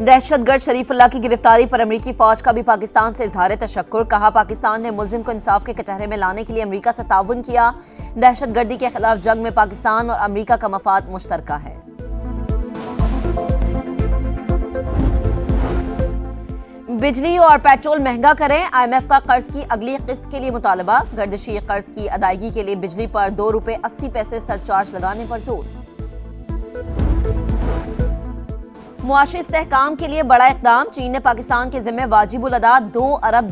दहशतगर्द शरीफुल्लाह की गिरफ्तारी पर अमरीकी फौज का भी पाकिस्तान से इजहार तशक्कुर। कहा, पाकिस्तान ने मुलजिम को इंसाफ के कटहरे में लाने के लिए अमरीका से ताउन किया। दहशतगर्दी के खिलाफ जंग में पाकिस्तान और अमरीका का मफाद मुश्तरका है। बिजली और पेट्रोल महंगा करें, IMF का कर्ज की अगली किस्त के लिए मुतालबा। गर्दिशी कर्ज की अदायगी के लिए बिजली पर ₹2.80 सरचार्ज लगाने पर जोर। मुआशी इस्तेहकाम के लिए बड़ा इक़दाम। चीन ने पाकिस्तान के जिम्मे वाजिबुल अदा $2 अरब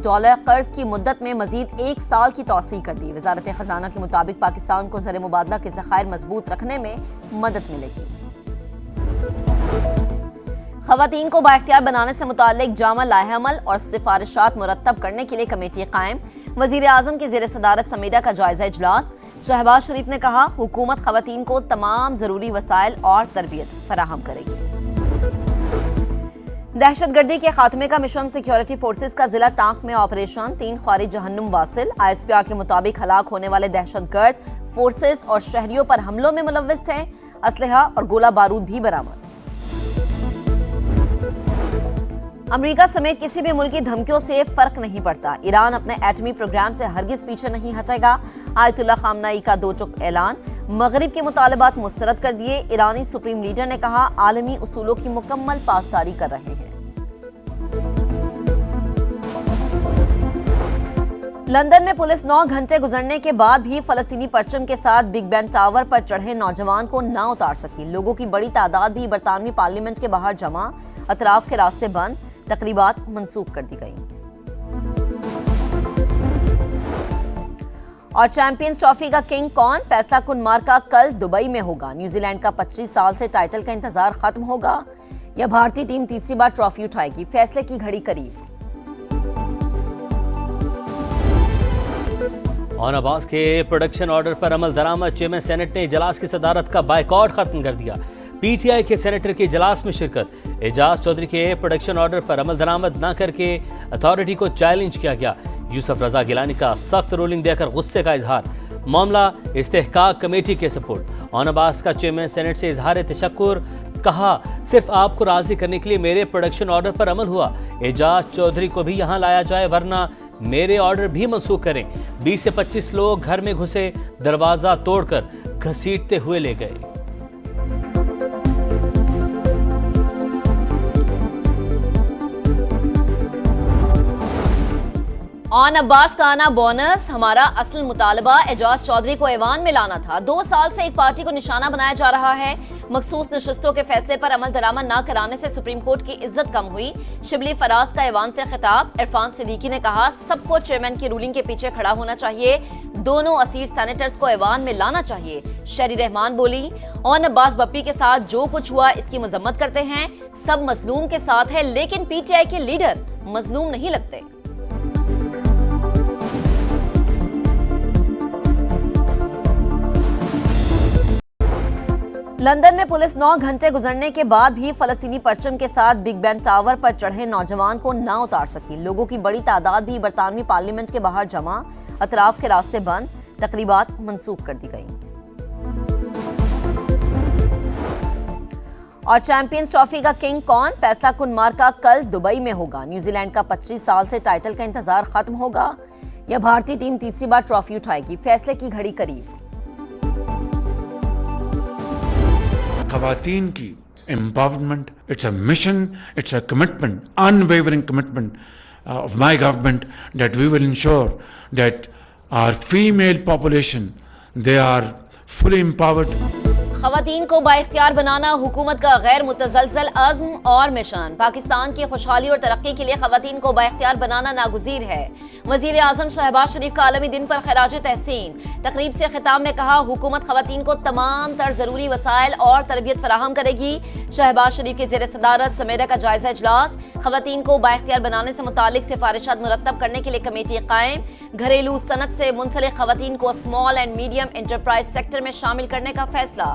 कर्ज की मुद्दत में मजीद 1 साल की तौसीह कर दी। वजारत खजाना के मुताबिक पाकिस्तान को ज़र मुबादला के ज़खायर मजबूत रखने में मदद मिलेगी। खवातीन को बाइख्तियार बनाने से मुताल्लिक जामा लाहेअमल और सिफारिशात मुरत्तब करने के लिए कमेटी कायम। वजीर आजम की ज़ेर सदारत समीरा का जायजा इजलास। शहबाज शरीफ ने कहा, हुकूमत खवातीन को तमाम जरूरी वसाइल और तरबियत फराहम करेगी। दहशतगर्दी के खात्मे का मिशन सिक्योरिटी फोर्सेस का जिला तांक में ऑपरेशन। 3 ख्वारिज जहन्नुम वासिल। ISPR के मुताबिक हलाक होने वाले दहशतगर्द फोर्सेस और शहरियों पर हमलों में मुलव्विस थे। असलहा और गोला बारूद भी बरामद। अमेरिका समेत किसी भी मुल्क की धमकियों से फर्क नहीं पड़ता। ईरान अपने एटमी प्रोग्राम से हरगिज पीछे नहीं हटेगा। आयतुल्लाह खामनाई का 2 टुक ऐलान। मगरिब के मुतालबात मुस्तरद कर दिए। ईरानी सुप्रीम लीडर ने कहा, आलमी उसूलों की मुकम्मल पासदारी कर रहे हैं। लंदन में पुलिस 9 घंटे गुजरने के बाद भी फलस्तीनी परचम के साथ बिग बैन टावर पर चढ़े नौजवान को ना उतार सकी। लोगों की बड़ी तादाद भी बरतानवी पार्लियामेंट के बाहर जमा। अतराफ के रास्ते बंद। तकरीबात मंसूख कर दी गई। और चैंपियंस ट्रॉफी का किंग कौन? फैसला कुन मार्का कल दुबई में होगा। न्यूजीलैंड का 25 साल से टाइटल का इंतजार खत्म होगा या भारतीय टीम तीसरी बार ट्रॉफी उठाएगी? फैसले की घड़ी करीब। ऑन अब्बास के प्रोडक्शन ऑर्डर पर अमल दरामद। चेयरमैन सेनेट ने इजलास की सदारत का बायकॉट खत्म कर दिया। PTI के सेनेटर के इजलास में शिरकत। एजाज चौधरी के प्रोडक्शन ऑर्डर पर अमल दरामद न करके अथॉरिटी को चैलेंज किया गया। यूसुफ रजा गिलानी का सख्त रूलिंग देकर गुस्से का इजहार। मामला इस्तेहकाक कमेटी के सपोर्ट। ऑन अब्बास का चेयरमैन सेनेट से इजहार तशक्कुर। कहा, सिर्फ आपको राजी करने के लिए मेरे प्रोडक्शन ऑर्डर पर अमल हुआ। एजाज चौधरी को भी यहाँ लाया जाए वरना मेरे ऑर्डर भी मंसूख करें। 20 से 25 लोग घर में घुसे, दरवाजा तोड़कर घसीटते हुए ले गए। ऑन अब्बास का आना बोनस। हमारा असल मुतालबा एजाज चौधरी को ऐवान में लाना था। 2 साल से एक पार्टी को निशाना बनाया जा रहा है। मखसूस नशस्तों के फैसले पर अमल दरामद न कराने से सुप्रीम कोर्ट की इज्जत कम हुई। शिबली फराज का ऐवान से खिताब। इरफान सिद्दीकी ने कहा, सबको चेयरमैन की रूलिंग के पीछे खड़ा होना चाहिए। दोनों असीर सेनेटर्स को ऐवान में लाना चाहिए। शरी रहमान बोली, ऑन अब्बास बप्पी के साथ जो कुछ हुआ इसकी मजम्मत करते हैं। सब मजलूम के साथ है, लेकिन PTI के लीडर मजलूम नहीं लगते। लंदन में पुलिस 9 घंटे गुजरने के बाद भी फलस्तीनी परचम के साथ बिग बैन टावर पर चढ़े नौजवान को ना उतार सकी। लोगों की बड़ी तादाद भी बरतानवी पार्लियामेंट के बाहर जमा। अतराफ के रास्ते बंद। तकरीबात मंसूख कर दी गई। और चैंपियंस ट्रॉफी का किंग कौन? फैसला कुन मार्का कल दुबई में होगा। न्यूजीलैंड का 25 साल से टाइटल का इंतजार खत्म होगा या भारतीय टीम तीसरी बार ट्रॉफी उठाएगी? फैसले की घड़ी करीब। खवातीन की empowerment, it's a mission, it's a commitment, unwavering commitment of my government that we will ensure that our female population, they are fully empowered. खवातीन को बाइख्तियार बनाना हुकूमत का गैर मुतज़लज़ल अज़्म और मिशन। पाकिस्तान की खुशहाली और तरक्की के लिए खवातीन को बाइख्तियार बनाना नागुज़ीर है। वज़ीर आज़म शहबाज शरीफ का आलमी दिन पर खराज तहसीन। तकरीब से खिताब में कहा, हुकूमत खवातीन को तमाम तर ज़रूरी वसाइल और तरबियत फराहम करेगी। शहबाज शरीफ के ज़ेर सदारत समेरा का जायजा इजलास। खवातीन को बाइख्तियार बनाने से मुतालिक सिफारिशात मुरत्तब करने के लिए कमेटी कायम। घरेलू सनत से मुंसलिक खवातीन को small and medium enterprise sector में शामिल करने का फैसला।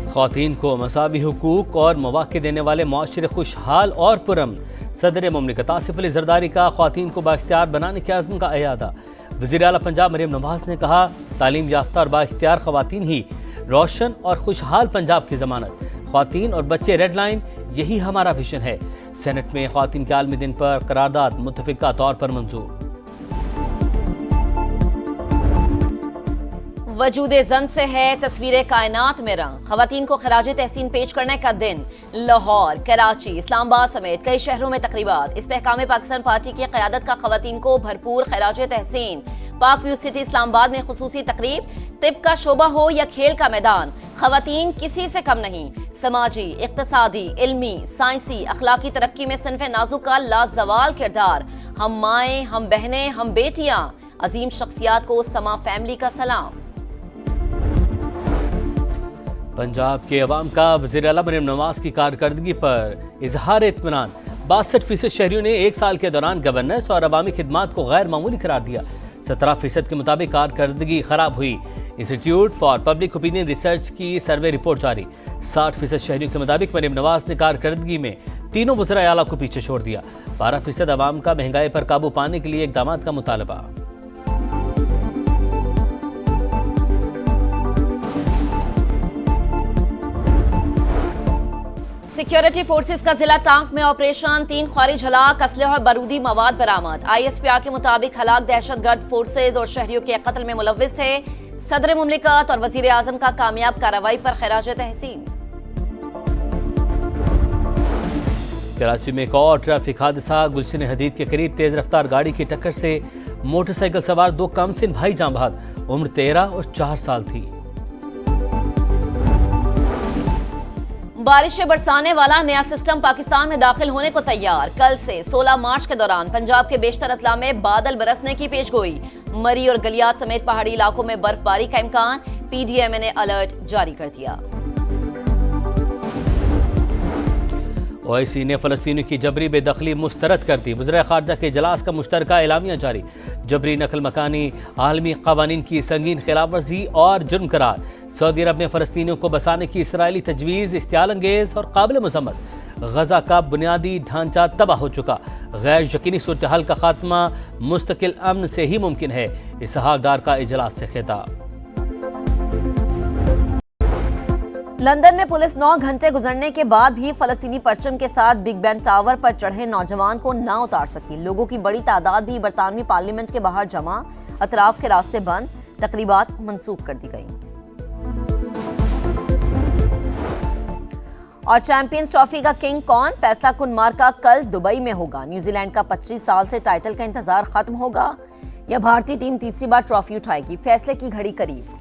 ख़वातीन को मसावी हुकूक और मौक़े देने वाले मुआशरे खुशहाल और पुरअमन। सदर मुमलिकत आसिफ अली ज़रदारी का ख़वातीन को बाइख्तियार बनाने के अज़्म का अयादा। वज़ीर आला पंजाब मरीम नवाज़ ने कहा, तालीम याफ्ता और बाइख्तियार ख़वातीन ही रोशन और खुशहाल पंजाब की जमानत, ख्वातीन और बच्चे रेड लाइन, यही हमारा विजन है। सेनेट में ख्वातीन के आलमी दिन पर करारदाद मुत्तफिका तौर पर मंजूर। वजूदे जन से है तस्वीरें कायनात में रंग, खवातीन को खराजे तहसीन पेश करने का दिन। लाहौर, कराची, इस्लामाबाद समेत कई शहरों में तकरीबात। इस्तेहकाम पाकिस्तान पार्टी की क़यादत का खवातीन को भरपूर खराजे तहसीन। पाक व्यू सिटी इस्लामाबाद में खुसूसी तकरीब। तिब का शोबा हो या खेल का मैदान, खवातीन किसी से कम नहीं। समाजी, इक्तसादी, इल्मी, साइंसी, अखलाकी तरक्की में सिन्फ़े नाजुक का लाजवाल किरदार। हम माएँ, हम बहनें, हम बेटियां, अजीम शख्सियात को समा फैमिली का सलाम। पंजाब के अवाम का वज़ीर आला मरीम नवाज की कारकर्दगी पर इजहार इत्मीनान। 62% शहरियों ने एक साल के दौरान गवर्नेंस और अवामी खिदमात को गैर मामूली करार दिया। 17% के मुताबिक कारकर्दगी खराब हुई। Institute for public opinion research की सर्वे रिपोर्ट जारी। 60% शहरियों के मुताबिक मरीम नवाज ने कारकर्दगी में तीनों वज़ीर आला को पीछे छोड़ दिया। 12% अवाम का महंगाई पर काबू पाने के लिए इक़दाम का मुतालबा। सिक्योरिटी फोर्सेस का जिला टांक में ऑपरेशन, 3 ख्वारिज हलाक, असलह और बारूदी मवाद बरामद। ISPR के मुताबिक हलाक दहशतगर्द फोर्सेज और शहरियों के कत्ल में मुलव्विस थे। सदर मुमलिकत और वजीर आजम का कामयाब कार्रवाई पर खराज तहसीन। कराची में एक और ट्रैफिक हादसा, गुलशन हदीद के करीब तेज रफ्तार गाड़ी की टक्कर से मोटरसाइकिल सवार 2 कमसिन भाई जाँ बहक, उम्र 13 और 4 साल थी। बारिश से बरसाने वाला नया सिस्टम पाकिस्तान में दाखिल होने को तैयार। कल से 16 मार्च के दौरान पंजाब के बेशतर अजला में बादल बरसने की पेशगोई। मरी और गलियात समेत पहाड़ी इलाकों में बर्फबारी का इम्कान। PDMA ने अलर्ट जारी कर दिया। OIC ने फलस्तीनियों की जबरी बेदखली मुस्तरद कर दी। वज़ीर ख़ारजा के इजलास का मुश्तरका एलामिया जारी। जबरी नकल मकानी आलमी क़वानीन की संगीन खिलाफवर्जी और जुर्म करार। सऊदी अरब में फलस्तीनियों को बसाने की इसराइली तजवीज़ इश्तियाल अंगेज़ और काबिल मज़म्मत। गज़ा का बुनियादी ढांचा तबाह हो चुका। गैर यकीनी सूरत हाल का खात्मा मुस्तकिल अमन से ही मुमकिन है। इसहाक डार का इजलास से खिताब। लंदन में पुलिस 9 घंटे गुजरने के बाद भी फलस्तीनी परचम के साथ बिग बैन टावर पर चढ़े नौजवान को ना उतार सकी। लोगों की बड़ी तादाद भी बरतानवी पार्लियामेंट के बाहर जमा। अतराफ के रास्ते बंद, तकरीबात मंसूख कर दी गई। और चैंपियंस ट्रॉफी का किंग कौन, फैसला कुन मार्का कल दुबई में होगा। न्यूजीलैंड का 25 साल से टाइटल का इंतजार खत्म होगा या भारतीय टीम तीसरी बार ट्रॉफी उठाएगी, फैसले की घड़ी करीब।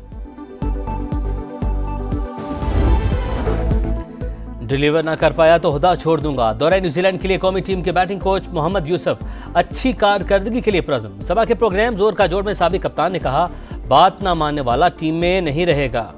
डिलीवर ना कर पाया तो हुदा छोड़ दूंगा। दौरे न्यूजीलैंड के लिए कौमी टीम के बैटिंग कोच मोहम्मद यूसुफ अच्छी कारकर्दगी के लिए प्रज़म। सभा के प्रोग्राम जोर का जोर में साबिक कप्तान ने कहा, बात ना मानने वाला टीम में नहीं रहेगा।